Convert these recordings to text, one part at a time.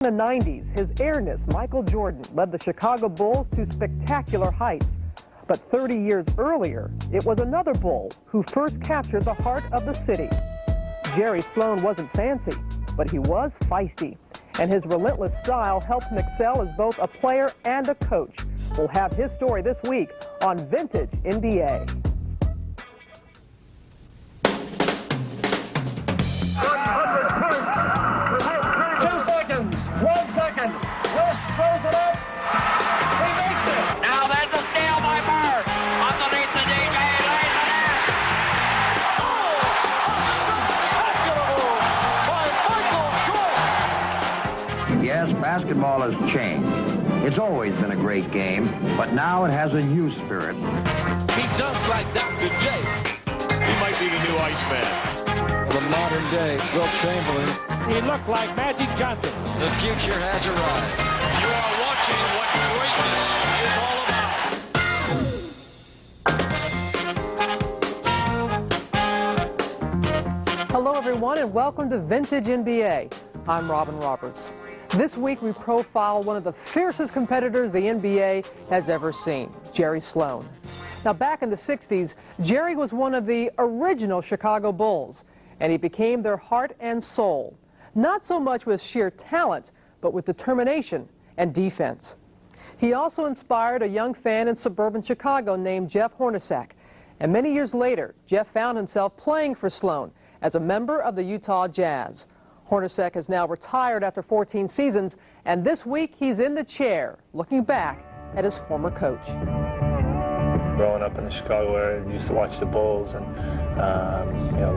In the 90s, his airness, Michael Jordan, led the Chicago Bulls to spectacular heights. But 30 years earlier, it was another Bull who first captured the heart of the city. Jerry Sloan wasn't fancy, but he was feisty. And his relentless style helped him excel as both a player and a coach. We'll have his story this week on Vintage NBA. West throws it up. He makes it. Now there's a steal by Bird. Underneath the DJ, lays it in. Oh, spectacular by Michael Jordan. Yes, basketball has changed. It's always been a great game, but now it has a new spirit. He dunks like Dr. J. He might be the new Iceman. The modern day Wilt Chamberlain. He looked like Magic Johnson. The future has arrived. You are watching what greatness is all about. Hello, everyone, and welcome to Vintage NBA. I'm Robin Roberts. This week, we profile one of the fiercest competitors the NBA has ever seen, Jerry Sloan. Now, back in the 60s, Jerry was one of the original Chicago Bulls, and he became their heart and soul. Not so much with sheer talent, but with determination and defense. He also inspired a young fan in suburban Chicago named Jeff Hornacek. And many years later, Jeff found himself playing for Sloan as a member of the Utah Jazz. Hornacek is now retired after 14 seasons, and this week he's in the chair, looking back at his former coach. Growing up in the Chicago area, I used to watch the Bulls and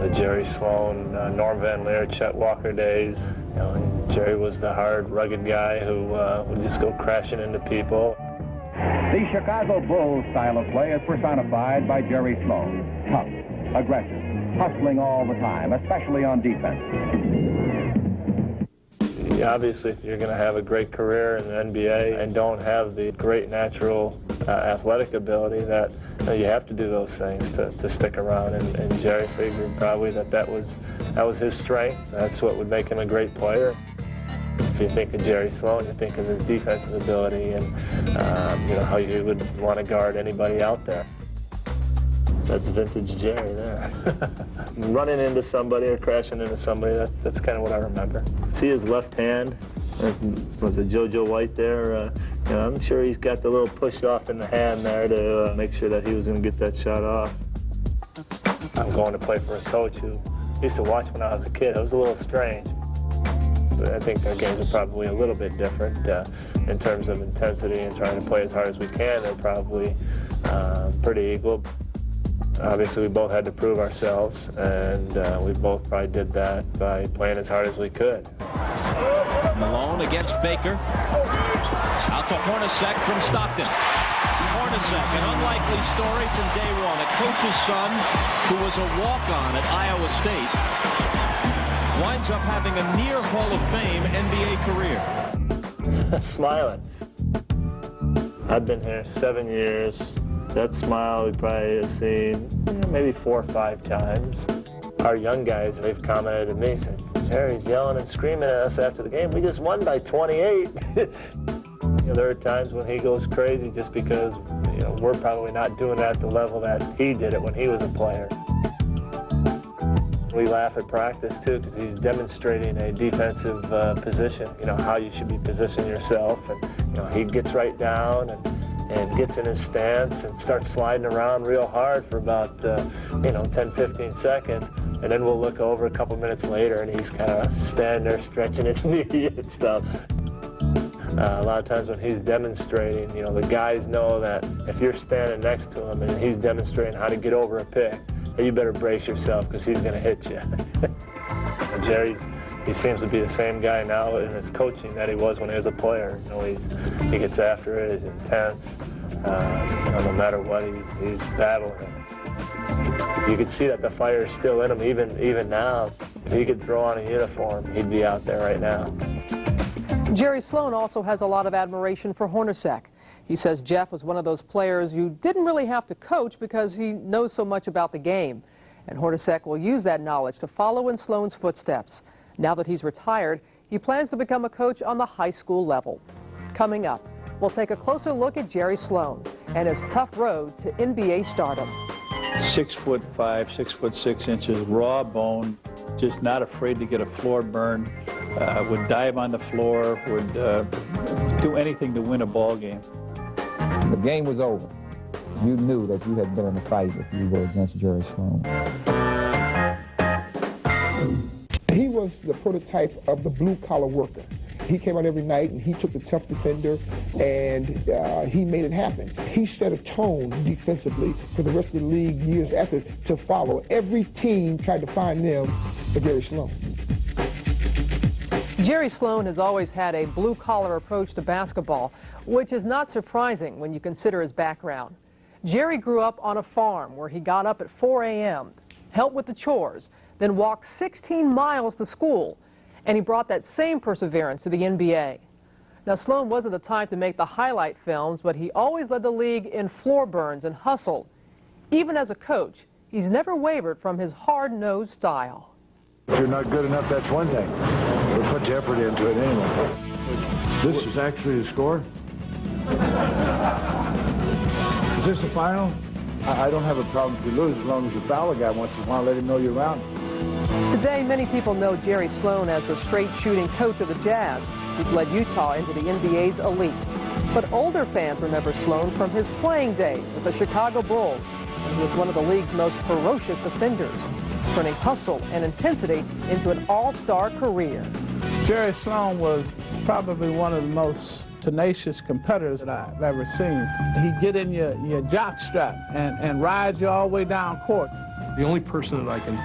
the Jerry Sloan, Norm Van Leer, Chet Walker days. And Jerry was the hard, rugged guy who would just go crashing into people. The Chicago Bulls style of play is personified by Jerry Sloan. Tough, aggressive, hustling all the time, especially on defense. Obviously, if you're going to have a great career in the NBA and don't have the great natural athletic ability, that you have to do those things to stick around. And Jerry figured probably that was his strength. That's what would make him a great player. If you think of Jerry Sloan, you think of his defensive ability and how you would want to guard anybody out there. That's vintage Jerry there. Running into somebody or crashing into somebody, that's kind of what I remember. See his left hand? Was it JoJo White there? I'm sure he's got the little push off in the hand there to make sure that he was going to get that shot off. I'm going to play for a coach who used to watch when I was a kid. It was a little strange. I think their games are probably a little bit different in terms of intensity and trying to play as hard as we can. They're probably pretty equal. Obviously, we both had to prove ourselves, and we both probably did that by playing as hard as we could. Malone against Baker. Out to Hornacek from Stockton. Hornacek, an unlikely story from day one. A coach's son who was a walk-on at Iowa State winds up having a near Hall of Fame NBA career. Smiling. I've been here 7 years. That smile we probably have seen maybe 4 or 5 times. Our young guys, they've commented to me, saying, Jerry's yelling and screaming at us after the game. We just won by 28. There are times when he goes crazy just because we're probably not doing it at the level that he did it when he was a player. We laugh at practice too because he's demonstrating a defensive position, how you should be positioning yourself. And he gets right down and gets in his stance and starts sliding around real hard for about 10-15 seconds, and then we'll look over a couple minutes later and he's kind of standing there stretching his knee and stuff. A lot of times when he's demonstrating, the guys know that if you're standing next to him and he's demonstrating how to get over a pick, you better brace yourself because he's going to hit you. Jerry, he seems to be the same guy now in his coaching that he was when he was a player. He gets after it, he's intense. No matter what, he's battling. You could see that the fire is still in him even now. If he could throw on a uniform, he'd be out there right now. Jerry Sloan also has a lot of admiration for Hornacek. He says Jeff was one of those players you didn't really have to coach because he knows so much about the game. And Hornacek will use that knowledge to follow in Sloan's footsteps. Now that he's retired, he plans to become a coach on the high school level. Coming up, we'll take a closer look at Jerry Sloan and his tough road to NBA stardom. 6'5", 6'6", raw bone, just not afraid to get a floor burn, would dive on the floor, would do anything to win a ball game. The game was over. You knew that you had been in a fight if you were against Jerry Sloan. He was the prototype of the blue-collar worker. He came out every night and he took the tough defender and he made it happen. He set a tone defensively for the rest of the league years after to follow. Every team tried to find them a Jerry Sloan. Jerry Sloan has always had a blue-collar approach to basketball, which is not surprising when you consider his background. Jerry grew up on a farm where he got up at 4 a.m., helped with the chores, then walked 16 miles to school, and he brought that same perseverance to the NBA. Now, Sloan wasn't the type to make the highlight films, but he always led the league in floor burns and hustle. Even as a coach, he's never wavered from his hard-nosed style. If you're not good enough, that's one thing. We'll put the effort into it anyway. This is actually the score? Is this the final? I don't have a problem if you lose as long as you foul a guy once in a while, let him know you're around. Today, many people know Jerry Sloan as the straight-shooting coach of the Jazz, who's led Utah into the NBA's elite. But older fans remember Sloan from his playing days with the Chicago Bulls, and he was one of the league's most ferocious defenders, turning hustle and intensity into an all-star career. Jerry Sloan was probably one of the most tenacious competitors that I've ever seen. He'd get in your jock strap and ride you all the way down court. The only person that I can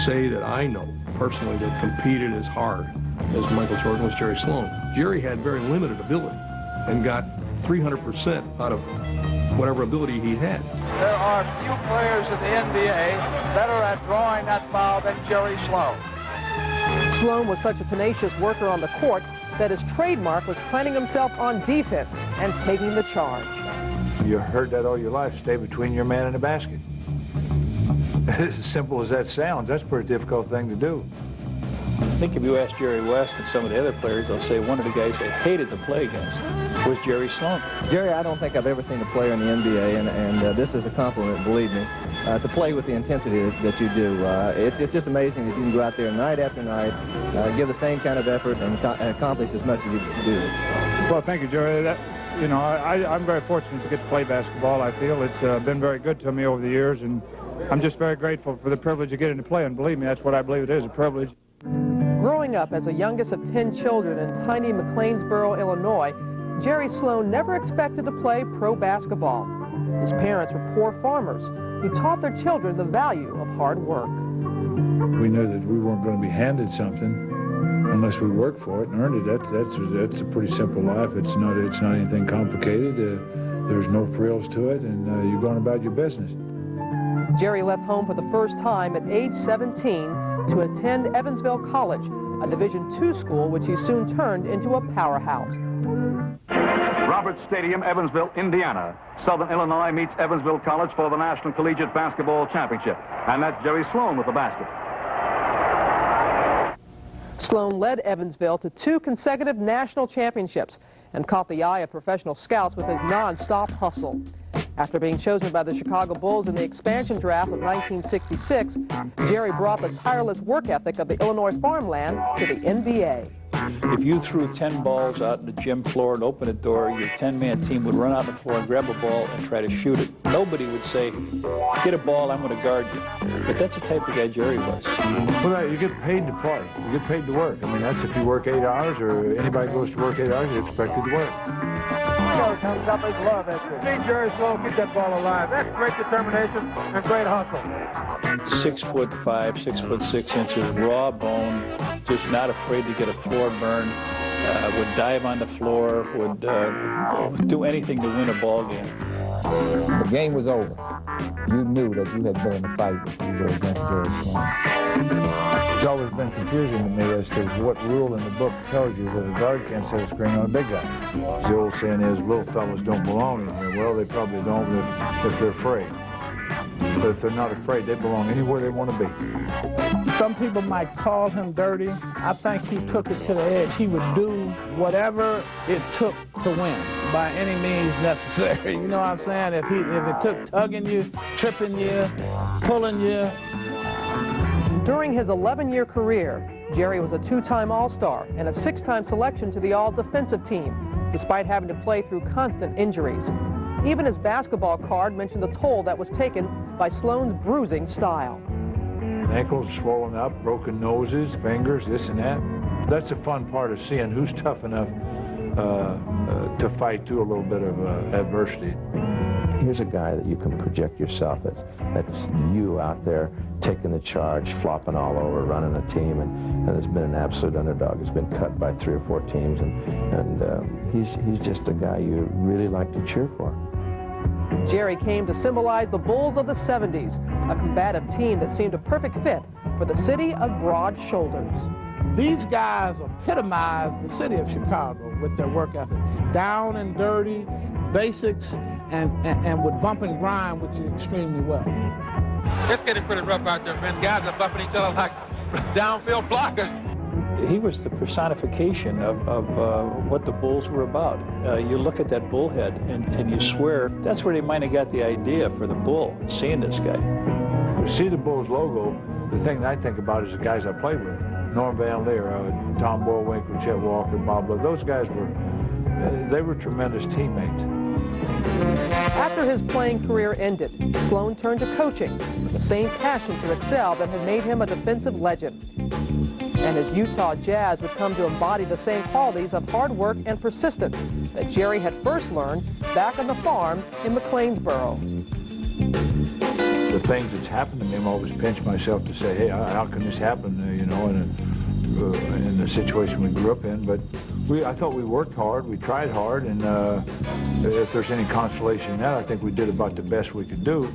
say that I know personally that competed as hard as Michael Jordan was Jerry Sloan. Jerry had very limited ability and got 300% out of whatever ability he had. There are few players in the NBA better at drawing that foul than Jerry Sloan. Sloan was such a tenacious worker on the court that his trademark was planting himself on defense and taking the charge. You heard that all your life, stay between your man and the basket. As simple as that sounds, that's a pretty difficult thing to do. I think if you ask Jerry West and some of the other players, they'll say one of the guys they hated to play against was Jerry Sloan. Jerry, I don't think I've ever seen a player in the NBA, and this is a compliment, believe me, to play with the intensity that you do. It's just amazing that you can go out there night after night, give the same kind of effort, and accomplish as much as you do. Well, thank you, Jerry. I'm very fortunate to get to play basketball. I feel it's been very good to me over the years, and I'm just very grateful for the privilege of getting to play, and believe me, that's what I believe it is, a privilege. Growing up as the youngest of 10 children in tiny McLeansboro, Illinois, Jerry Sloan never expected to play pro basketball. His parents were poor farmers who taught their children the value of hard work. We knew that we weren't going to be handed something unless we worked for it and earned it. That's a pretty simple life. It's not anything complicated. There's no frills to it, and you're going about your business. Jerry left home for the first time at age 17 to attend Evansville College, a Division II school which he soon turned into a powerhouse. Roberts Stadium, Evansville, Indiana. Southern Illinois meets Evansville College for the National Collegiate Basketball Championship. And that's Jerry Sloan with the basket. Sloan led Evansville to 2 consecutive national championships and caught the eye of professional scouts with his non-stop hustle. After being chosen by the Chicago Bulls in the expansion draft of 1966, Jerry brought the tireless work ethic of the Illinois farmland to the NBA. If you threw 10 balls out in the gym floor and opened a door, your 10-man team would run out on the floor and grab a ball and try to shoot it. Nobody would say, get a ball, I'm going to guard you. But that's the type of guy Jerry was. Well, you get paid to play. You get paid to work. I mean, that's if you work 8 hours or anybody goes to work 8 hours, you're expected to work. Comes up his love entry. See Jerry Sloan keep that ball alive. That's great determination and great hustle. 6'5", 6'6", raw bone, just not afraid to get a floor burn, would dive on the floor, would do anything to win a ball game. The game was over. You knew that you had been in a fight if you were against Jerry Sloan. It's always been confusing to me as to what rule in the book tells you that a guard can't set a screen on a big guy. The old saying is, little fellas don't belong in here. Well, they probably don't if they're afraid. But if they're not afraid, they belong anywhere they want to be. Some people might call him dirty. I think he took it to the edge. He would do whatever it took to win by any means necessary. You know what I'm saying? If it took tugging you, tripping you, pulling you. During his 11-year career, Jerry was a 2-time All-Star and a 6-time selection to the All-Defensive Team, despite having to play through constant injuries. Even his basketball card mentioned the toll that was taken by Sloan's bruising style. Ankles swollen up, broken noses, fingers, this and that. That's the fun part of seeing who's tough enough to fight through a little bit of adversity. Here's a guy that you can project yourself as. That's you out there taking the charge, flopping all over, running a team, and has been an absolute underdog. He's been cut by 3 or 4 teams, and he's just a guy you really like to cheer for. Jerry came to symbolize the Bulls of the 70s, a combative team that seemed a perfect fit for the city of broad shoulders. These guys epitomize the city of Chicago with their work ethic. Down and dirty, basics, and with bump and grind, which is extremely well. It's getting pretty rough out there, man. Guys are bumping each other like downfield blockers. He was the personification of what the Bulls were about. You look at that bullhead and you swear that's where they might have got the idea for the bull, seeing this guy. To see the Bulls logo, the thing that I think about is the guys I played with. Norm Van Leer, Tom Bullwinkle, Chet Walker, Bob Lowe. Those guys were tremendous teammates. After his playing career ended, Sloan turned to coaching with the same passion to excel that had made him a defensive legend. And his Utah Jazz would come to embody the same qualities of hard work and persistence that Jerry had first learned back on the farm in McLeansboro. The things that's happened to me, I'm always pinch myself to say, hey, how can this happen, you know, in the situation we grew up in. But I thought we worked hard, we tried hard, and if there's any consolation in that, I think we did about the best we could do.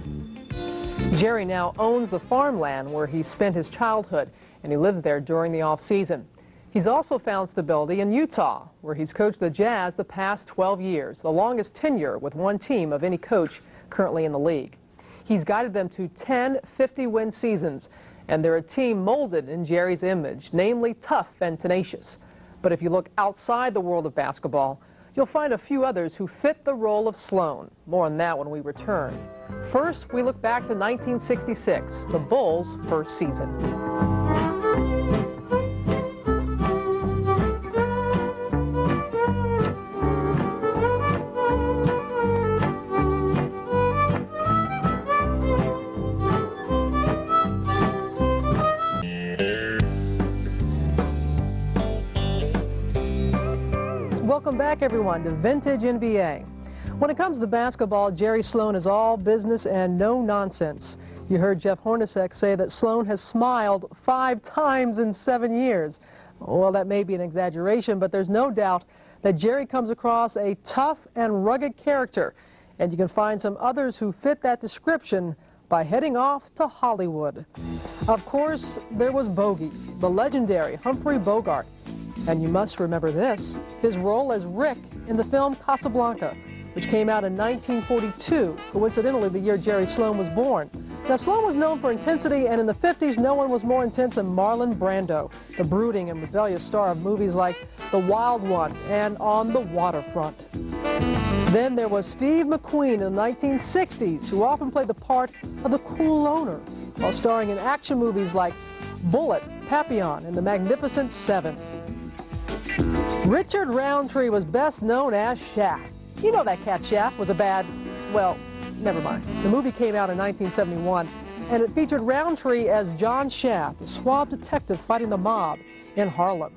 Jerry now owns the farmland where he spent his childhood, and he lives there during the off-season. He's also found stability in Utah, where he's coached the Jazz the past 12 years, the longest tenure with one team of any coach currently in the league. He's guided them to 10 50-win seasons, and they're a team molded in Jerry's image, namely tough and tenacious. But if you look outside the world of basketball, you'll find a few others who fit the role of Sloan. More on that when we return. First, we look back to 1966, the Bulls' first season. Welcome back, everyone, to Vintage NBA. When it comes to basketball, Jerry Sloan is all business and no nonsense. You heard Jeff Hornacek say that Sloan has smiled 5 times in 7 years. Well, that may be an exaggeration, but there's no doubt that Jerry comes across a tough and rugged character, and you can find some others who fit that description by heading off to Hollywood. Of course, there was Bogey, the legendary Humphrey Bogart. And you must remember this, his role as Rick in the film Casablanca, which came out in 1942, coincidentally the year Jerry Sloan was born. Now, Sloan was known for intensity, and in the 50s, no one was more intense than Marlon Brando, the brooding and rebellious star of movies like The Wild One and On the Waterfront. Then there was Steve McQueen in the 1960s, who often played the part of the cool loner, while starring in action movies like Bullet, Papillon, and The Magnificent Seven. Richard Roundtree was best known as Shaft. You know that cat Shaft was a bad, well, never mind. The movie came out in 1971, and it featured Roundtree as John Shaft, a suave detective fighting the mob in Harlem.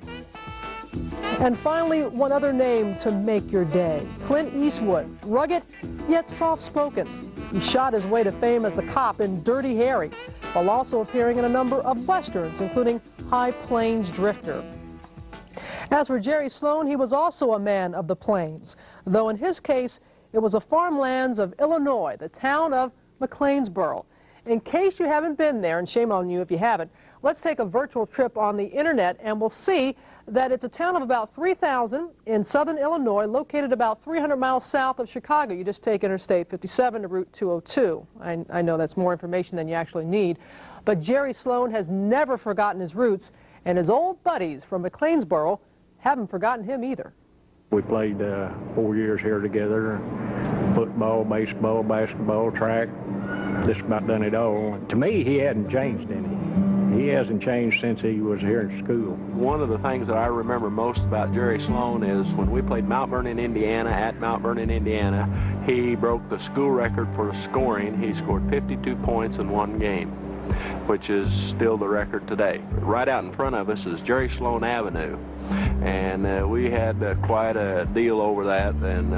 And finally, one other name to make your day, Clint Eastwood, rugged yet soft-spoken. He shot his way to fame as the cop in Dirty Harry, while also appearing in a number of westerns, including High Plains Drifter. As for Jerry Sloan, he was also a man of the plains, though in his case, it was the farmlands of Illinois, the town of McLeansboro. In case you haven't been there, and shame on you if you haven't, let's take a virtual trip on the internet and we'll see that it's a town of about 3,000 in southern Illinois, located about 300 miles south of Chicago. You just take Interstate 57 to Route 202. I know that's more information than you actually need. But Jerry Sloan has never forgotten his roots, and his old buddies from McLeansboro haven't forgotten him either. We played 4 years here together, football, baseball, basketball, track, just about done it all. To me, he hadn't changed any. He hasn't changed since he was here in school. One of the things that I remember most about Jerry Sloan is when we played Mount Vernon, Indiana, at Mount Vernon, Indiana, he broke the school record for scoring. He scored 52 points in one game, which is still the record today. Right out in front of us is Jerry Sloan Avenue, and we had quite a deal over that, and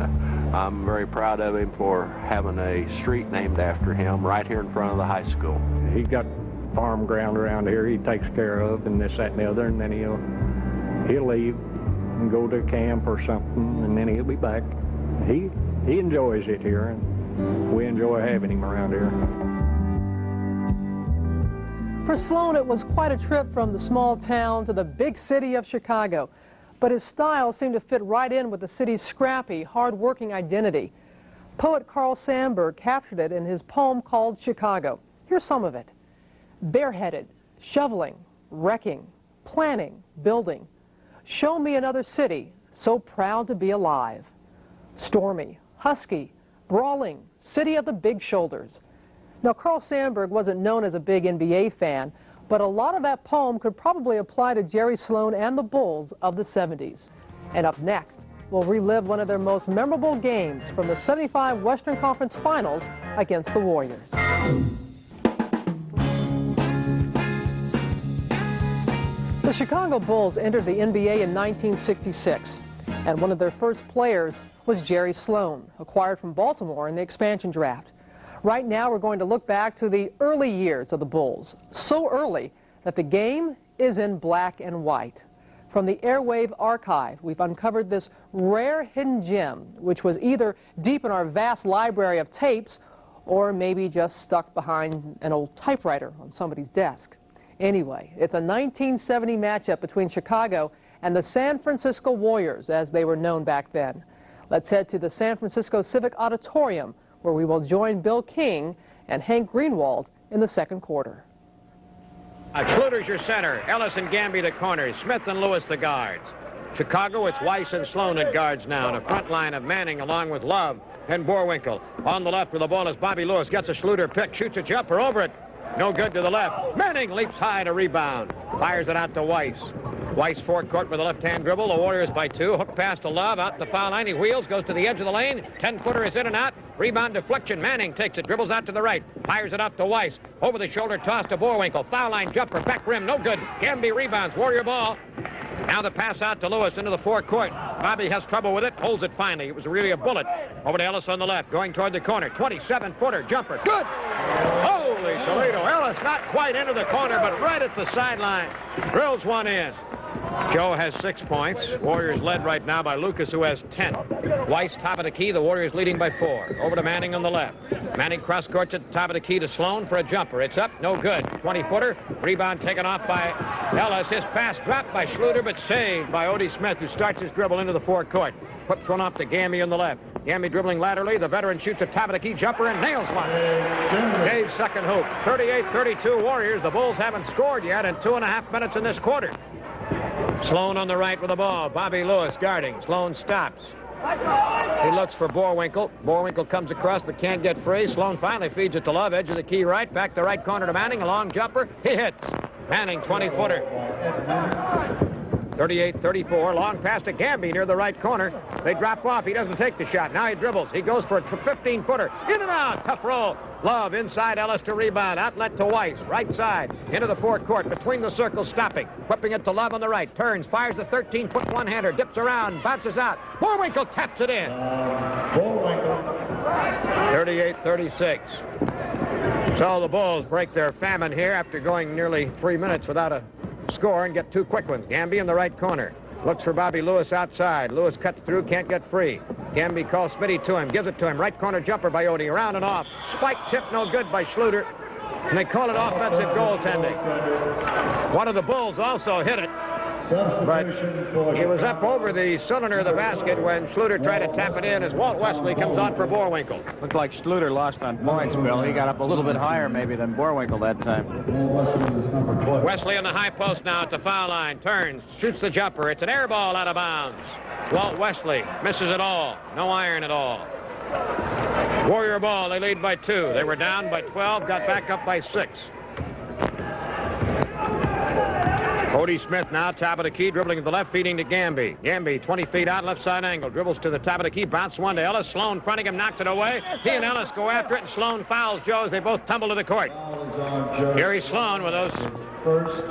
I'm very proud of him for having a street named after him right here in front of the high school. He's got farm ground around here he takes care of, and this, that, and the other, and then he'll leave and go to camp or something, and then he'll be back. He enjoys it here, and we enjoy having him around here. For Sloan, it was quite a trip from the small town to the big city of Chicago, but his style seemed to fit right in with the city's scrappy, hard-working identity. Poet Carl Sandburg captured it in his poem called Chicago. Here's some of it. Bareheaded, shoveling, wrecking, planning, building. Show me another city so proud to be alive. Stormy, husky, brawling, city of the big shoulders. Now, Carl Sandburg wasn't known as a big NBA fan, but a lot of that poem could probably apply to Jerry Sloan and the Bulls of the 70s. And up next, we'll relive one of their most memorable games from the '75 Western Conference Finals against the Warriors. The Chicago Bulls entered the NBA in 1966, and one of their first players was Jerry Sloan, acquired from Baltimore in the expansion draft. Right now, we're going to look back to the early years of the Bulls, so early that the game is in black and white. From the Airwave archive, we've uncovered this rare hidden gem, which was either deep in our vast library of tapes or maybe just stuck behind an old typewriter on somebody's desk. Anyway, it's a 1970 matchup between Chicago and the San Francisco Warriors, as they were known back then. Let's head to the San Francisco Civic Auditorium, where we will join Bill King and Hank Greenwald in the second quarter. Schluter's your center. Ellis and Gamby the corners. Smith and Lewis the guards. Chicago, it's Weiss and Sloan at guards now, and a front line of Manning along with Love and Boerwinkle. On the left with the ball is Bobby Lewis. Gets a Schluter pick, shoots a jumper over it. No good to the left. Manning leaps high to rebound. Fires it out to Weiss. Weiss forecourt with a left-hand dribble. The Warriors by 2. Hook pass to Love. Out the foul line. He wheels. Goes to the edge of the lane. 10-footer is in and out. Rebound deflection. Manning takes it. Dribbles out to the right. Fires it up to Weiss. Over the shoulder toss to Boerwinkle. Foul line jumper. Back rim. No good. Gamby rebounds. Warrior ball. Now the pass out to Lewis into the forecourt. Bobby has trouble with it. Holds it finally. It was really a bullet. Over to Ellis on the left. Going toward the corner. 27-footer. Jumper. Good. Holy Toledo. Ellis not quite into the corner, but right at the sideline. Drills one in. Joe has 6 points. Warriors led right now by Lucas, who has 10. Weiss top of the key. The Warriors leading by 4. Over to Manning on the left. Manning cross courts at the top of the key to Sloan for a jumper. It's up. No good. 20-footer. Rebound taken off by Ellis. His pass dropped by Schluter, but saved by Odie Smith, who starts his dribble into the forecourt. Whips one off to Gamby on the left. Gamby dribbling laterally. The veteran shoots a top of the key jumper and nails one. Dave's second hoop. 38-32 Warriors. The Bulls haven't scored yet in 2.5 minutes in this quarter. Sloan on the right with the ball. Bobby Lewis guarding. Sloan stops. He looks for Boerwinkle. Boerwinkle comes across but can't get free. Sloan finally feeds it to Love. Edge of the key right. Back the right corner to Manning. A long jumper. He hits. Manning 20-footer. 38-34. Long pass to Gamby near the right corner. They drop off. He doesn't take the shot. Now he dribbles. He goes for a 15-footer. In and out. Tough roll. Love inside Ellis to rebound. Outlet to Weiss. Right side. Into the forecourt. Between the circles. Stopping. Whipping it to Love on the right. Turns. Fires the 13-foot one-hander. Dips around. Bounces out. Boerwinkle taps it in. 38-36. So the Bulls break their famine here after going nearly 3 minutes without a score and get 2 quick ones. Gamby in the right corner. Looks for Bobby Lewis outside. Lewis cuts through, can't get free. Gamby calls Smitty to him, gives it to him. Right corner jumper by Odie, around and off. Spike tip, no good by Schluter. And they call it offensive goaltending. One of the Bulls also hit it. But he was up over the cylinder of the basket when Schluter tried to tap it in as Walt Wesley comes on for Boerwinkle. Looked like Schluter lost on points, Bill. He got up a little bit higher maybe than Boerwinkle that time. Wesley on the high post now at the foul line. Turns, shoots the jumper. It's an air ball out of bounds. Walt Wesley misses it all. No iron at all. Warrior ball, they lead by 2. They were down by 12, got back up by 6. Cody Smith now, top of the key, dribbling to the left, feeding to Gamby. Gamby, 20 feet out, left side angle, dribbles to the top of the key, bounce one to Ellis. Sloan fronting him, knocks it away. He and Ellis go after it, and Sloan fouls Joe as they both tumble to the court. Gary Sloan with those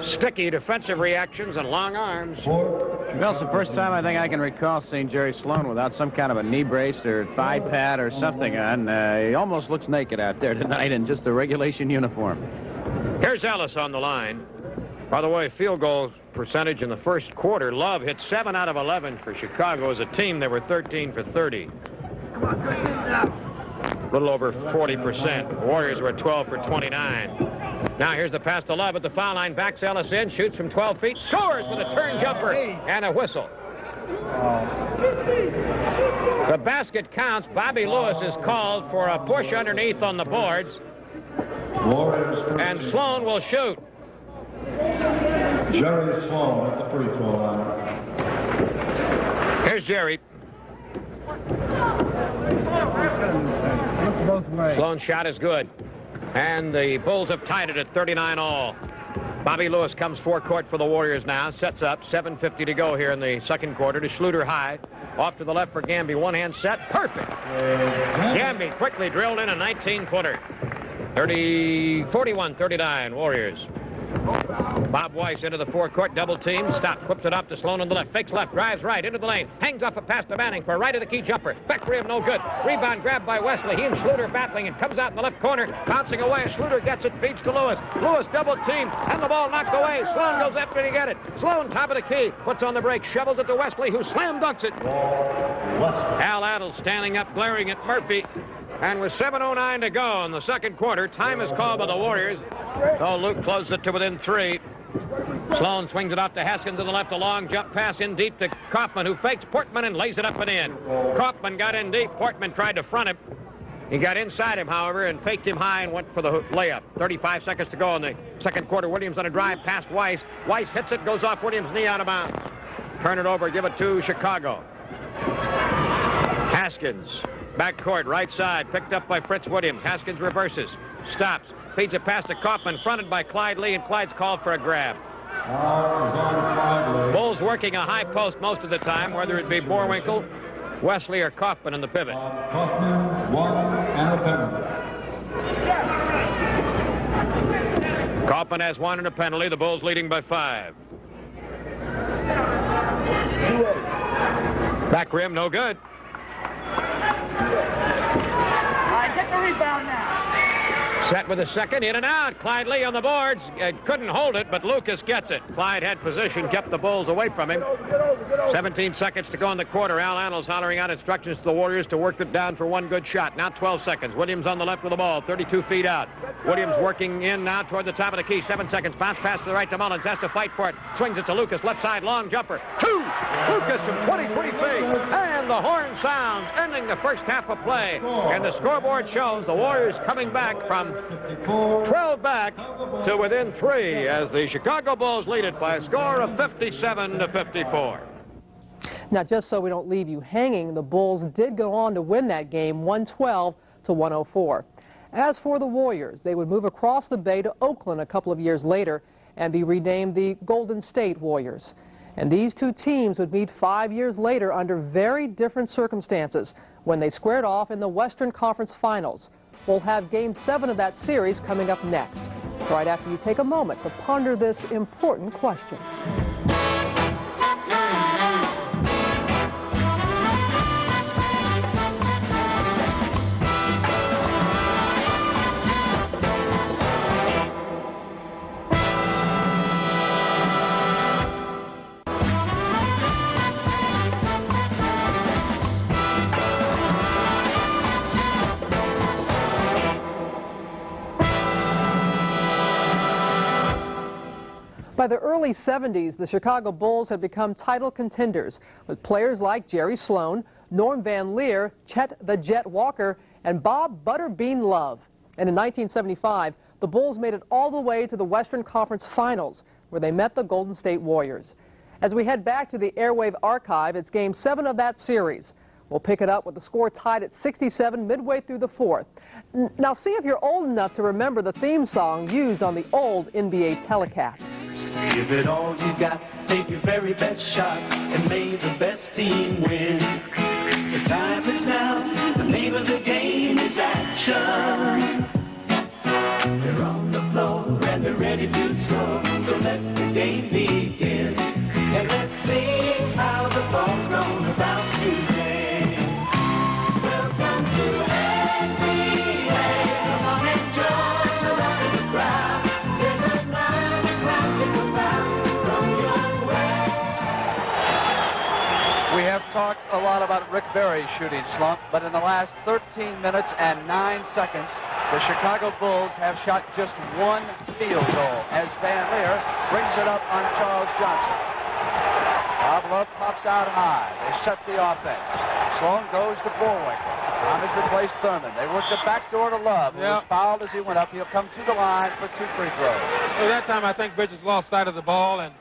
sticky defensive reactions and long arms. Bill, it's the first time I think I can recall seeing Jerry Sloan without some kind of a knee brace or thigh pad or something on. He almost looks naked out there tonight in just a regulation uniform. Here's Ellis on the line. By the way, field goal percentage in the first quarter, Love hit 7 out of 11 for Chicago. As a team, they were 13 for 30. A little over 40%. Warriors were 12 for 29. Now here's the pass to Love at the foul line. Backs Ellis in, shoots from 12 feet, scores with a turn jumper and a whistle. The basket counts. Bobby Lewis is called for a push underneath on the boards. And Sloan will shoot. Jerry Sloan at the free throw line. Here's Jerry. Sloan's shot is good. And the Bulls have tied it at 39 all. Bobby Lewis comes forecourt for the Warriors now. Sets up. 7:50 to go here in the second quarter to Schluter high. Off to the left for Gamby. One-hand set. Perfect. Gamby quickly drilled in a 19-footer. 41-39 Warriors. Bob Weiss into the forecourt, double team, stop, whips it off to Sloan on the left, fakes left, drives right, into the lane, hangs off a pass to Manning for a right of the key jumper, back rim, no good, rebound grabbed by Wesley, he and Schluter battling, and comes out in the left corner, bouncing away, Schluter gets it, feeds to Lewis, Lewis double team, and the ball knocked away, Sloan goes after it to get it, Sloan top of the key, puts on the break, shovels it to Wesley, who slam dunks it. Al Adel standing up, glaring at Murphy. And with 7:09 to go in the second quarter, time is called by the Warriors. So Luke closes it to within 3. Sloan swings it off to Haskins to the left, a long jump pass in deep to Kaufman, who fakes Portman and lays it up and in. Kaufman got in deep. Portman tried to front him. He got inside him, however, and faked him high and went for the layup. 35 seconds to go in the second quarter. Williams on a drive past Weiss. Weiss hits it, goes off Williams' knee out of bounds. Turn it over, give it to Chicago. Haskins. Backcourt, right side, picked up by Fritz Williams. Haskins reverses, stops, feeds a pass to Kaufman, fronted by Clyde Lee, and Clyde's called for a grab. Bulls working a high post most of the time, whether it be Boerwinkle, Wesley, or Kaufman in the pivot. Kaufman, 1 and a penalty. Kaufman has 1 and a penalty. The Bulls leading by 5. Back rim, no good. Get the rebound now. Set with a second, in and out. Clyde Lee on the boards. Couldn't hold it, but Lucas gets it. Clyde had position, kept the Bulls away from him. 17 seconds to go in the quarter. Al Annals hollering out instructions to the Warriors to work it down for 1 good shot. Now 12 seconds. Williams on the left with the ball, 32 feet out. Williams working in now toward the top of the key. 7 seconds. Bounce pass to the right to Mullins. Has to fight for it. Swings it to Lucas. Left side, long jumper. 2! Lucas from 23 feet. And the horn sounds, ending the first half of play. And the scoreboard shows the Warriors coming back from 12 back to within 3 as the Chicago Bulls lead it by a score of 57-54. Now, just so we don't leave you hanging, the Bulls did go on to win that game 112-104. As for the Warriors, they would move across the bay to Oakland a couple of years later and be renamed the Golden State Warriors. And these two teams would meet 5 years later under very different circumstances when they squared off in the Western Conference Finals. We'll have Game 7 of that series coming up next, right after you take a moment to ponder this important question. By By the early 70s, the Chicago Bulls had become title contenders with players like Jerry Sloan, Norm Van Leer, Chet the Jet Walker, and Bob Butterbean Love. And in 1975, the Bulls made it all the way to the Western Conference Finals, where they met the Golden State Warriors. As we head back to the Airwave archive, it's Game 7 of that series. We'll pick it up with the score tied at 67 midway through the fourth. Now see if you're old enough to remember the theme song used on the old NBA telecasts. Give it all you got, take your very best shot, and may the best team win. The time is now, the name of the game is action. They're on the floor and they're ready to score, so let the game begin. And let's see how the ball's gonna bounce today. Welcome to NBA. Come on and join the rest of the crowd. There's another classic about from your way. We have talked a lot about Rick Barry's shooting slump, but in the last 13 minutes and 9 seconds, the Chicago Bulls have shot just one field goal as Van Leer brings it up on Charles Johnson. Bob Love pops out high. They set the offense. Sloan goes to Bullwinkle. Thomas replaced Thurman. They work the back door to Love, who was fouled as he went up. He'll come to the line for 2 free throws. Well, that time I think Bridges lost sight of the ball, and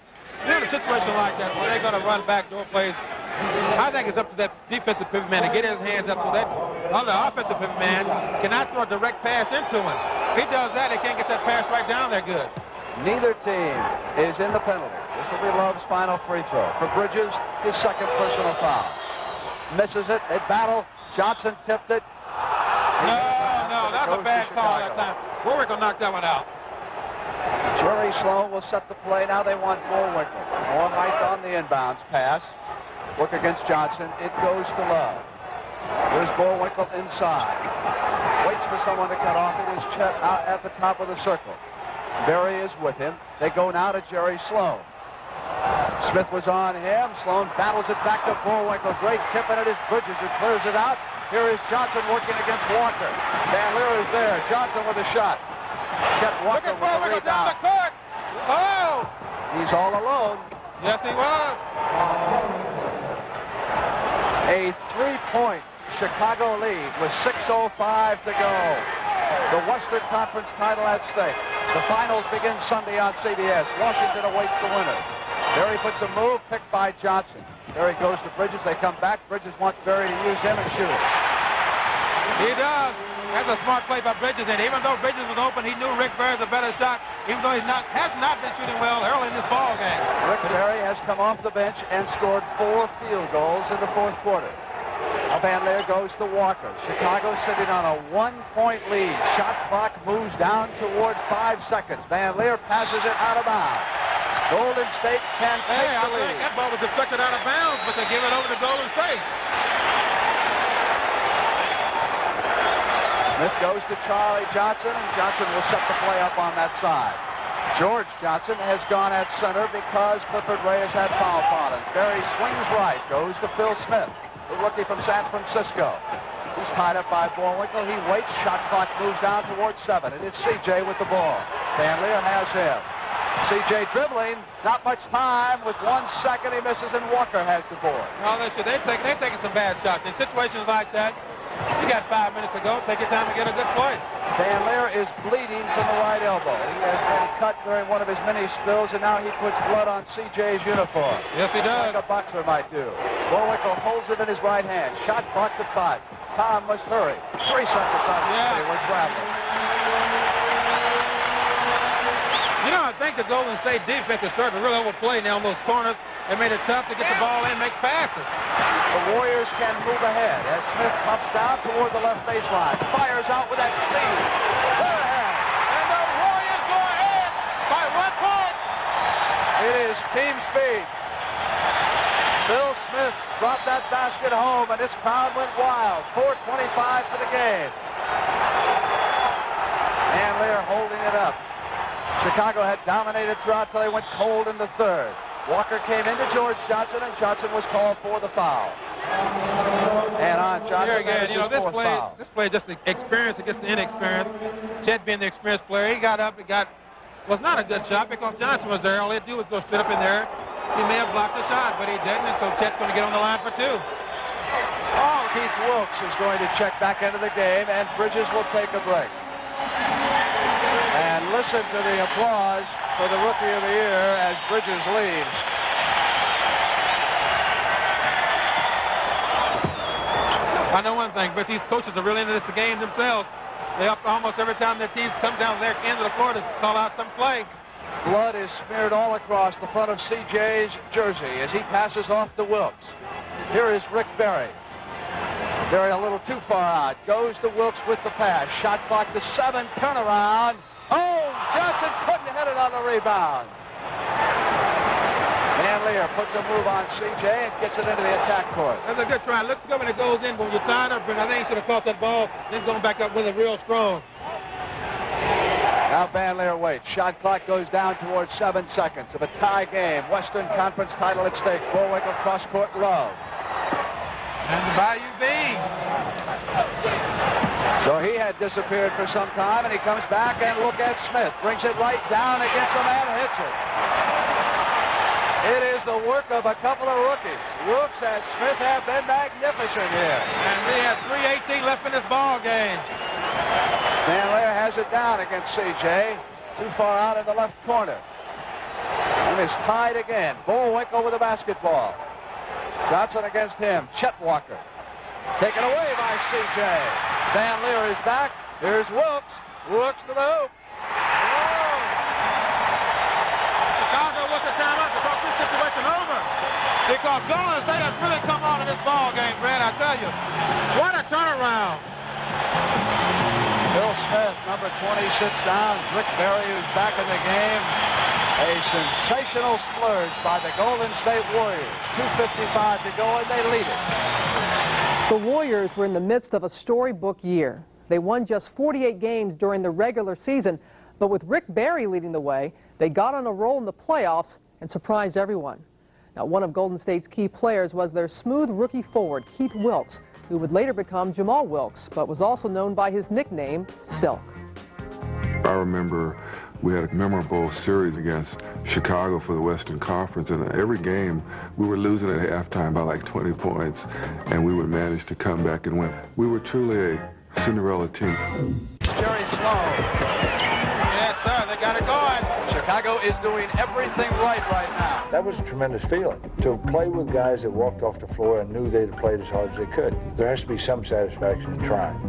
in a situation like that where they're going to run backdoor plays, I think it's up to that defensive pivot man to get his hands up so that other offensive pivot man cannot throw a direct pass into him. If he does that, he can't get that pass right down there good. Neither team is in the penalty. This will be Love's final free throw. For Bridges, his second personal foul. Misses it. They battle. Johnson tipped it. No, that's a bad call that time. Bullwinkle knocked that one out. Jerry Sloan will set the play. Now they want Bullwinkle. More height on the inbounds pass. Work against Johnson. It goes to Love. Here's Bullwinkle inside. Waits for someone to cut off. It is Chet out at the top of the circle. Barry is with him. They go now to Jerry Sloan. Smith was on him. Sloan battles it back to Bullwinkle. Great tip, and it is Bridges who clears it out. Here is Johnson working against Walker. Van Leer is there. Johnson with a shot. Chet Walker with a rebound. Down the court. Oh! He's all alone. Yes, he was. A 3-point Chicago lead with 6:05 to go. The Western Conference title at stake. The finals begin Sunday on CBS. Washington awaits the winner. Barry puts a move picked by Johnson. Barry goes to Bridges. They come back. Bridges wants Barry to use him and shoot it. He does. That's a smart play by Bridges. And even though Bridges was open, he knew Rick Barry's a better shot, even though he has not been shooting well early in this ball game. Rick Barry has come off the bench and scored 4 field goals in the fourth quarter. Van Leer goes to Walker. Chicago sitting on a 1-point lead. Shot clock moves down toward 5 seconds. Van Leer passes it out of bounds. Golden State can take the lead. That ball was deflected out of bounds, but they give it over to Golden State. Smith goes to Charlie Johnson, and Johnson will set the play up on that side. George Johnson has gone at center because Clifford Reyes had foul problems. Barry swings right, goes to Phil Smith, the rookie from San Francisco. He's tied up by Bullwinkle. He waits. Shot clock moves down towards 7. It is C.J. with the ball. Van Leer has him. C.J. dribbling. Not much time. With 1 second, he misses, and Walker has the board. No, they're taking some bad shots. In situations like that, you got 5 minutes to go. Take your time to get a good play. Van Leer is bleeding from the right elbow. He has been cut during one of his many spills, and now he puts blood on C.J.'s uniform. Yes, he does. Like a boxer might do. Bullwinkle holds it in his right hand. Shot clock to 5. Tom must hurry. 3 seconds on the play. We're traveling. You know, I think the Golden State defense is starting to really overplay now on those corners. They made it tough to get the ball in, make passes. The Warriors can move ahead as Smith pops down toward the left baseline. Fires out with that speed. And the Warriors go ahead by 1 point. It is team speed. Phil Smith dropped that basket home, and this crowd went wild. 4:25 for the game. Van Leer holding it up. Chicago had dominated throughout till they went cold in the third. Walker came into George Johnson, and Johnson was called for the foul. And on Johnson, again, you know, this play just experience against the inexperience. Chet being the experienced player, he got up, he got was not a good shot because Johnson was there. All he had to do was go straight up in there. He may have blocked the shot, but he didn't, and so Chet's going to get on the line for 2. Keith Wilkes is going to check back into the game, and Bridges will take a break. And listen to the applause for the Rookie of the Year as Bridges leaves. I know one thing, but these coaches are really into this game themselves. They up almost every time their team comes down their end of the floor to call out some play. Blood is smeared all across the front of CJ's jersey as he passes off to Wilkes. Here is Rick Barry. Barry a little too far out. Goes to Wilkes with the pass. Shot clock to 7. Turnaround. Oh, Johnson couldn't hit it on the rebound. Van Leer puts a move on CJ and gets it into the attack court. That's a good try. Looks good when it goes in, but when you're tied up, I think he should have caught that ball, then going back up with it real strong. Now Van Leer waits. Shot clock goes down towards 7 seconds of a tie game. Western Conference title at stake. Bullwinkle cross-court Love. And the Bayou B. So he had disappeared for some time, and he comes back and look at Smith. Brings it right down against the man, hits it. It is the work of a couple of rookies. Wilkes and Smith have been magnificent here. And we have 3:18 left in this ball game. Van Leer has it down against CJ. Too far out in the left corner. And is tied again. Bullwinkle with the basketball. Johnson against him. Chet Walker. Taken away by CJ. Van Leer is back. Here's Wilkes. Wilkes to the hoop. Chicago with the timeout to talk this situation over. Because Golden State has really come on in this ball game, Brad, I tell you. What a turnaround. Bill Smith, number 20, sits down. Rick Barry, who's back in the game. A sensational splurge by the Golden State Warriors. 2:55 to go, and they lead it. The Warriors were in the midst of a storybook year. They won just 48 games during the regular season, but with Rick Barry leading the way, they got on a roll in the playoffs and surprised everyone. Now, one of Golden State's key players was their smooth rookie forward, Keith Wilkes, who would later become Jamal Wilkes, but was also known by his nickname, Silk. I remember we had a memorable series against Chicago for the Western Conference, and every game we were losing at halftime by like 20 points, and we would manage to come back and win. We were truly a Cinderella team. Jerry Sloan. Yes, sir, they got it going. Chicago is doing everything right now. That was a tremendous feeling, to play with guys that walked off the floor and knew they'd played as hard as they could. There has to be some satisfaction in trying.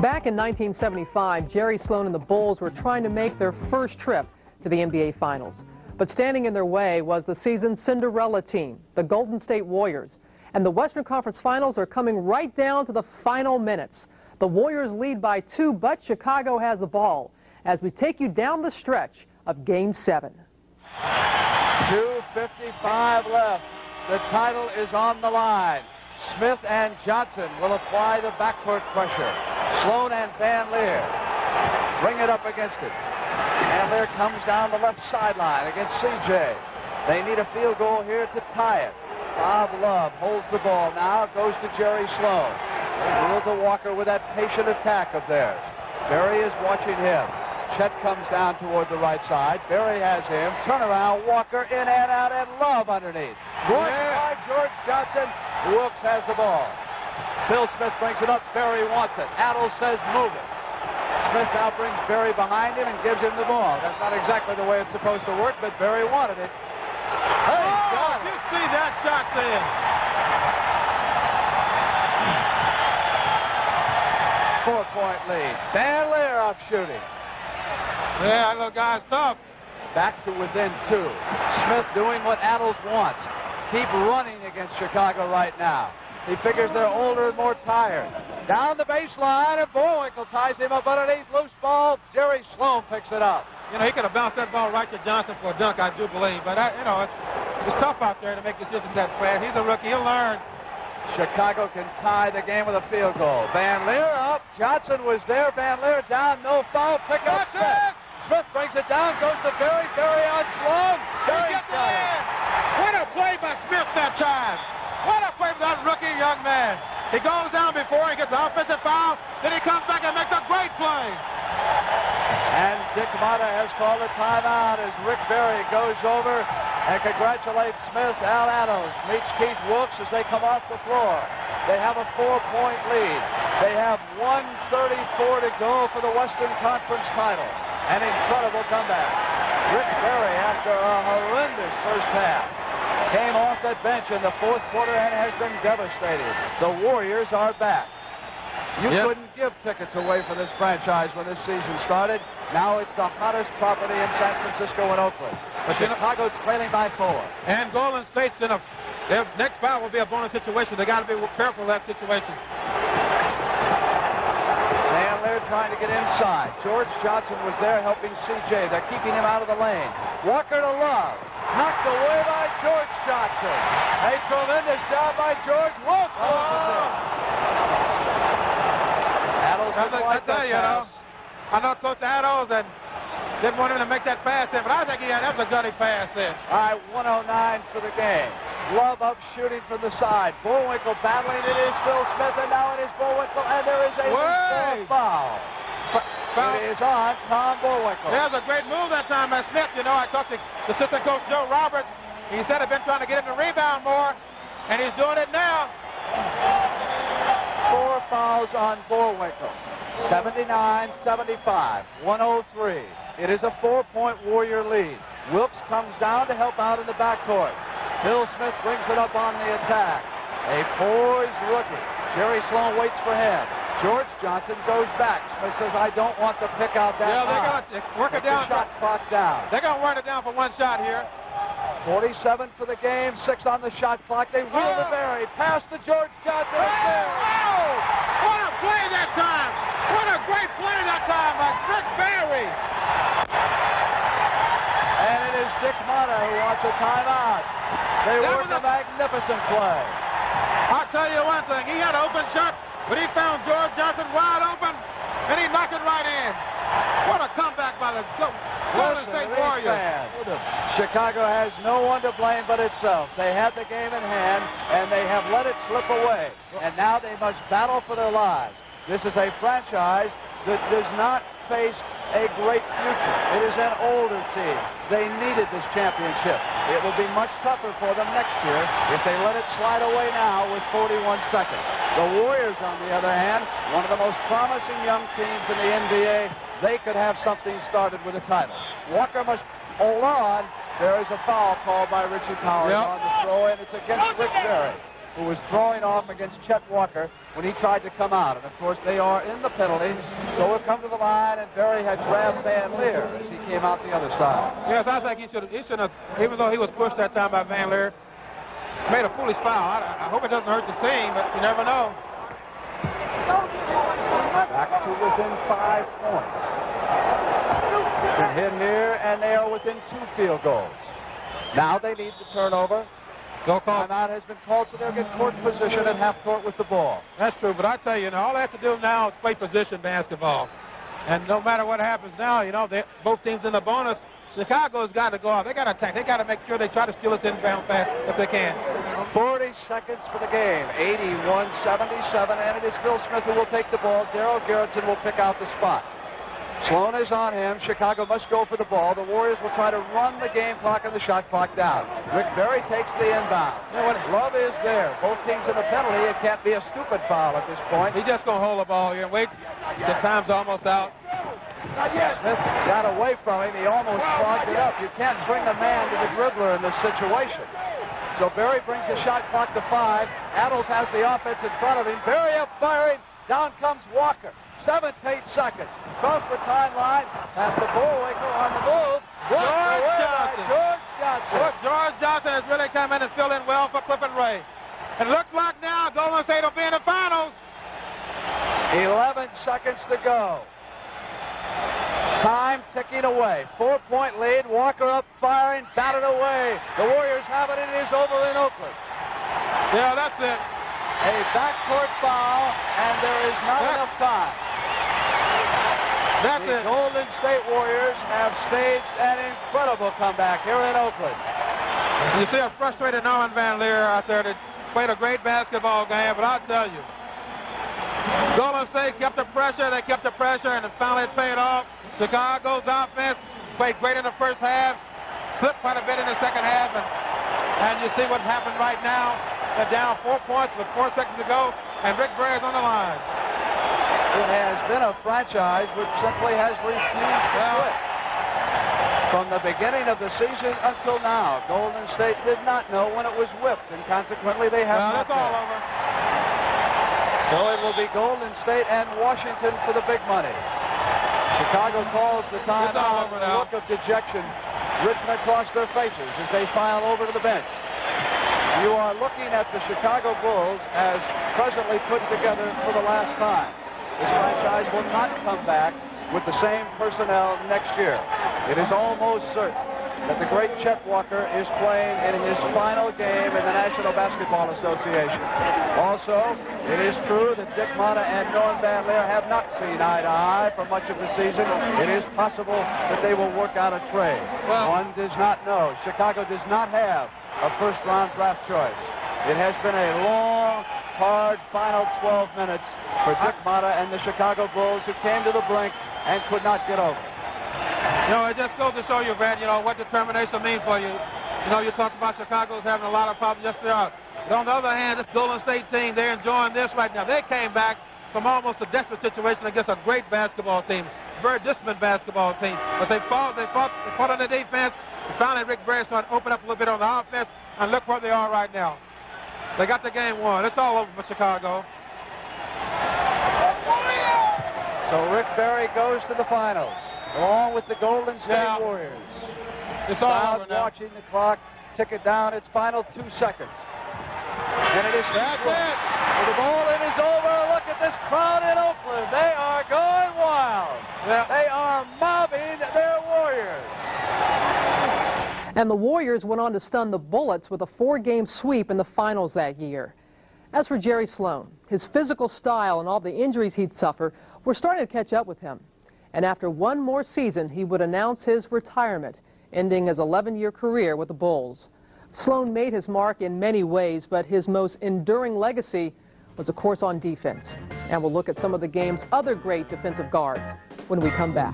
Back in 1975, Jerry Sloan and the Bulls were trying to make their first trip to the NBA Finals. But standing in their way was the season's Cinderella team, the Golden State Warriors. And the Western Conference Finals are coming right down to the final minutes. The Warriors lead by 2, but Chicago has the ball as we take you down the stretch of Game 7. 2:55 left. The title is on the line. Smith and Johnson will apply the backcourt pressure. Sloan and Van Leer bring it up against it. Van Leer comes down the left sideline against CJ. They need a field goal here to tie it. Bob Love holds the ball now, goes to Jerry Sloan. Will to Walker with that patient attack of theirs. Barry is watching him. Chet comes down toward the right side. Barry has him. Turnaround, Walker in and out, and Love underneath. Blocked by George Johnson. Wilkes has the ball. Phil Smith brings it up. Barry wants it. Adles says move it. Smith now brings Barry behind him and gives him the ball. That's not exactly the way it's supposed to work, but Barry wanted it. Hey, got it. You see that shot there. 4-point lead. Van Leer off shooting. Yeah, that little guy's tough. Back to within 2. Smith doing what Adles wants. Keep running against Chicago right now. He figures they're older and more tired. Down the baseline, and Bullwinkle ties him up underneath. Loose ball. Jerry Sloan picks it up. You know, he could have bounced that ball right to Johnson for a dunk, I do believe. But, it's tough out there to make decisions that fast. He's a rookie. He'll learn. Chicago can tie the game with a field goal. Van Leer up. Johnson was there. Van Leer down. No foul. Pick up Smith. Smith brings it down. Goes to Barry. Barry on Sloan. Barry's got it. What a play by Smith that time. What a play by that rookie young man. He goes down before he gets the offensive foul. Then he comes back and makes a great play. And Dick Motta has called a timeout as Rick Barry goes over and congratulates Smith. Al Adams meets Keith Wilkes as they come off the floor. They have a 4-point lead. They have 1:34 to go for the Western Conference title. An incredible comeback. Rick Barry, after a horrendous first half, came off that bench in the fourth quarter and has been devastated. The Warriors are back. You couldn't give tickets away for this franchise when this season started. Now it's the hottest property in San Francisco and Oakland. But Chicago's trailing by 4. And Golden State's in their next foul will be a bonus situation. They got to be careful of that situation. And they're trying to get inside. George Johnson was there helping C.J. They're keeping him out of the lane. Walker to Love. Knocked away by George Johnson. A tremendous job by George Wilkes. I tell you, I know Coach Adams and didn't want him to make that pass in, but I think that was a gutty pass there. All right, 1:09 for the game. Love up shooting from the side. Bullwinkle battling. It is Phil Smith, and now it is Bullwinkle, and there is a foul. It is on Tom Bullwinkle. There's a great move that time by Smith. You know, I talked to assistant coach Joe Roberts. He said he'd been trying to get him to rebound more, and he's doing it now. 4 fouls on Bullwinkle. 79-75, 1:03. It is a 4-point Warrior lead. Wilkes comes down to help out in the backcourt. Phil Smith brings it up on the attack. A poised rookie. Jerry Sloan waits for him. George Johnson goes back. Smith says, I don't want to pick out that they got to work it down. Shot clock down. They're going to work it down for one shot here. 47 for the game, 6 on the shot clock. They wheel to Barry. Pass to George Johnson. What a play that time. What a great play that time by Rick Barry. And it is Dick Motta who wants a timeout. They worked a magnificent play. I'll tell you one thing. He had an open shot, but he found George Johnson wide open, and he knocked it right in. What a comeback by the Golden State Warriors. Chicago has no one to blame but itself. They had the game in hand, and they have let it slip away. And now they must battle for their lives. This is a franchise that does not face a great future. It is an older team. They needed this championship. It will be much tougher for them next year if they let it slide away now with 41 seconds. The Warriors, on the other hand, one of the most promising young teams in the NBA, they could have something started with a title. Walker must hold on. There is a foul called by Richie Towers on the throw, and it's against Rick Barry, who was throwing off against Chet Walker when he tried to come out. And, of course, they are in the penalty, so we'll come to the line, and Barry had grabbed Van Leer as he came out the other side. Yes, I think he should have, even though he was pushed that time by Van Leer, made a foolish foul. I hope it doesn't hurt the team, but you never know. Back to within 5 points. Been hit here, and they are within 2 field goals. Now they need the turnover. Timeout has been called, so they'll get court position at half court with the ball. That's true, but I tell you, all they have to do now is play position basketball. And no matter what happens now, both teams in the bonus. Chicago's got to go out. They got to attack. They got to make sure they try to steal its inbound pass if they can. 40 seconds for the game. 81-77, and it is Phil Smith who will take the ball. Darryl Garrettson will pick out the spot. Sloan is on him. Chicago must go for the ball. The Warriors will try to run the game clock and the shot clock down. Rick Barry takes the inbound. You know what? Love is there. Both teams in the penalty. It can't be a stupid foul at this point. He's just going to hold the ball here and wait. The time's almost out. Smith got away from him. He almost clogged it up. You can't bring a man to the dribbler in this situation. So Barry brings the shot clock to 5. Adams has the offense in front of him. Barry up firing. Down comes Walker. 7 to 8 seconds. Across the timeline. Past the Bullwinkle on the move. George Johnson. George Johnson has really come in and filled in well for Clifford Ray. It looks like now Golden State will be in the finals. 11 seconds to go. Time ticking away. 4-point lead. Walker up firing. Batted away. The Warriors have it. It is over in Oakland. Yeah, that's it. A backcourt foul, and there is not enough time. The Golden State Warriors have staged an incredible comeback here in Oakland. You see a frustrated Norman Van Leer out there that played a great basketball game, but I'll tell you, Golden State they kept the pressure, and finally it paid off. Chicago's offense played great in the first half, slipped quite a bit in the second half, and you see what's happened right now. They're down 4 points with 4 seconds to go, and Rick Barry's on the line. It has been a franchise which simply has refused to quit. From the beginning of the season until now, Golden State did not know when it was whipped, and consequently they have not. That's all over. So it will be Golden State and Washington for the big money. Chicago calls the timeout, and a look of dejection written across their faces as they file over to the bench. You are looking at the Chicago Bulls as presently put together for the last time. This franchise will not come back with the same personnel next year. It is almost certain that the great Chet Walker is playing in his final game in the National Basketball Association. Also, it is true that Dick Motta and Norm Van Leer have not seen eye to eye for much of the season. It is possible that they will work out a trade. One does not know. Chicago does not have a first-round draft choice. It has been a long, hard final 12 minutes for Dick Motta and the Chicago Bulls, who came to the brink and could not get over. You know, it just goes to show you, Brad, you know, what determination means for you. You know, you talked about Chicago's having a lot of problems. Yes, they are. But on the other hand, this Golden State team, they're enjoying this right now. They came back from almost a desperate situation against a great basketball team, a very disciplined basketball team. But they fought on the defense. And finally, Rick Barry started to open up a little bit on the offense, and look where they are right now. They got the game won. It's all over for Chicago. So Rick Barry goes to the finals, along with the Golden State Warriors. It's all over now. Watching the clock tick it down its final 2 seconds. And it is that's it. The ball it is over. Look at this crowd in Oakland. They are going wild. Yeah. They are mobbing their Warriors. And the Warriors went on to stun the Bullets with a 4-game sweep in the finals that year. As for Jerry Sloan, his physical style and all the injuries he'd suffered were starting to catch up with him. And after one more season, he would announce his retirement, ending his 11-year career with the Bulls. Sloan made his mark in many ways, but his most enduring legacy was, of course, on defense. And we'll look at some of the game's other great defensive guards when we come back.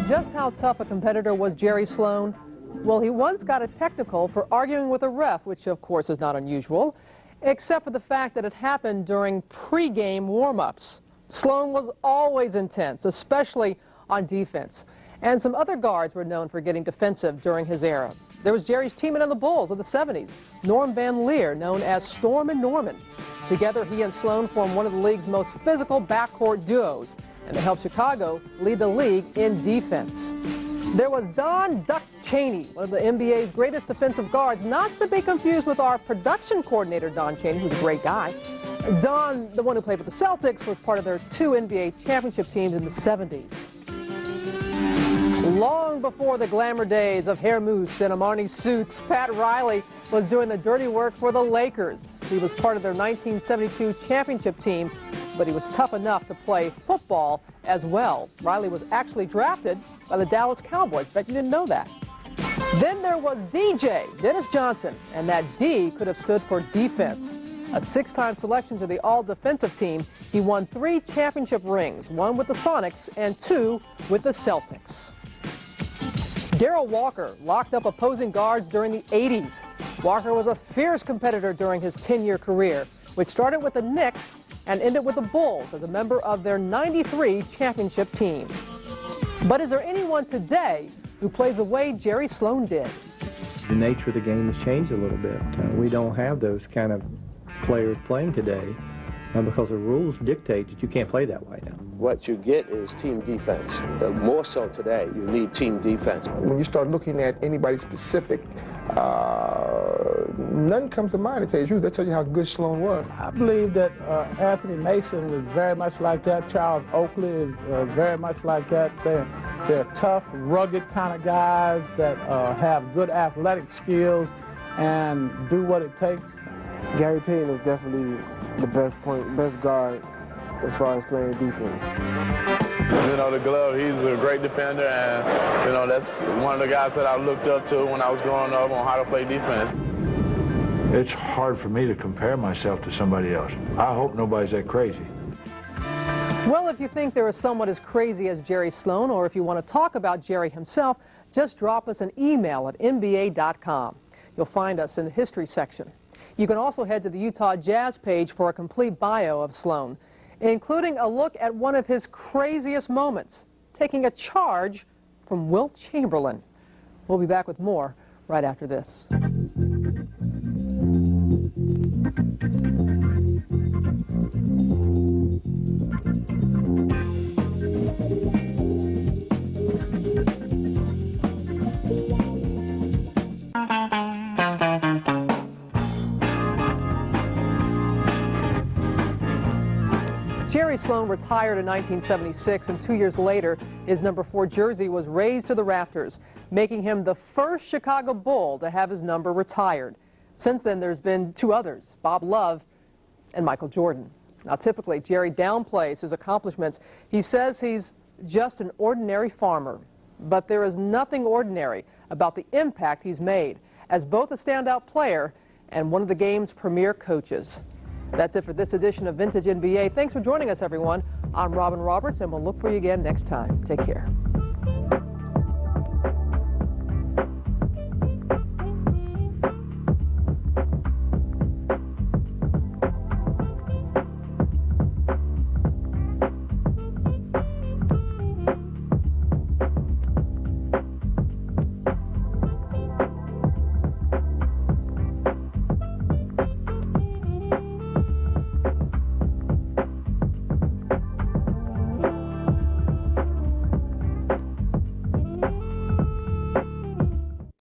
Just how tough a competitor was Jerry Sloan? Well, he once got a technical for arguing with a ref, which of course is not unusual, except for the fact that it happened during pre-game warm-ups. Sloan was always intense, especially on defense. And some other guards were known for getting defensive during his era. There was Jerry's teammate on the Bulls of the 70s, Norm Van Leer, known as Storm and Norman. Together, he and Sloan formed one of the league's most physical backcourt duos, and they helped Chicago lead the league in defense. There was Don Duck Cheney, one of the NBA's greatest defensive guards, not to be confused with our production coordinator, Don Cheney, who's a great guy. Don, the one who played with the Celtics, was part of their 2 NBA championship teams in the 70s. Long before the glamour days of hair mousse and Armani suits, Pat Riley was doing the dirty work for the Lakers. He was part of their 1972 championship team, but he was tough enough to play football as well. Riley was actually drafted by the Dallas Cowboys. Bet you didn't know that. Then there was DJ, Dennis Johnson, and that D could have stood for defense. A 6-time selection to the all-defensive team, he won 3 championship rings, 1 with the Sonics and 2 with the Celtics. Darrell Walker locked up opposing guards during the 80s. Walker was a fierce competitor during his 10-year career, which started with the Knicks and ended with the Bulls as a member of their '93 championship team. But is there anyone today who plays the way Jerry Sloan did? The nature of the game has changed a little bit. We don't have those kind of players playing today because the rules dictate that you can't play that way now. What you get is team defense. More so today, you need team defense. When you start looking at anybody specific, none comes to mind to tell you the truth. They tell you how good Sloan was. I believe that Anthony Mason was very much like that. Charles Oakley is very much like that. They're tough, rugged kind of guys that have good athletic skills and do what it takes. Gary Payton is definitely the best guard as far as playing defense. You know, the glove, he's a great defender, and, you know, that's one of the guys that I looked up to when I was growing up on how to play defense. It's hard for me to compare myself to somebody else. I hope nobody's that crazy. Well, if you think there is someone as crazy as Jerry Sloan, or if you want to talk about Jerry himself, just drop us an email at nba.com. You'll find us in the history section. You can also head to the Utah Jazz page for a complete bio of Sloan, including a look at one of his craziest moments, taking a charge from Wilt Chamberlain. We'll be back with more right after this. Jerry Sloan retired in 1976, and 2 years later, his number 4 jersey was raised to the rafters, making him the first Chicago Bull to have his number retired. Since then, there's been 2 others, Bob Love and Michael Jordan. Now, typically, Jerry downplays his accomplishments. He says he's just an ordinary farmer, but there is nothing ordinary about the impact he's made as both a standout player and one of the game's premier coaches. That's it for this edition of Vintage NBA. Thanks for joining us, everyone. I'm Robin Roberts, and we'll look for you again next time. Take care.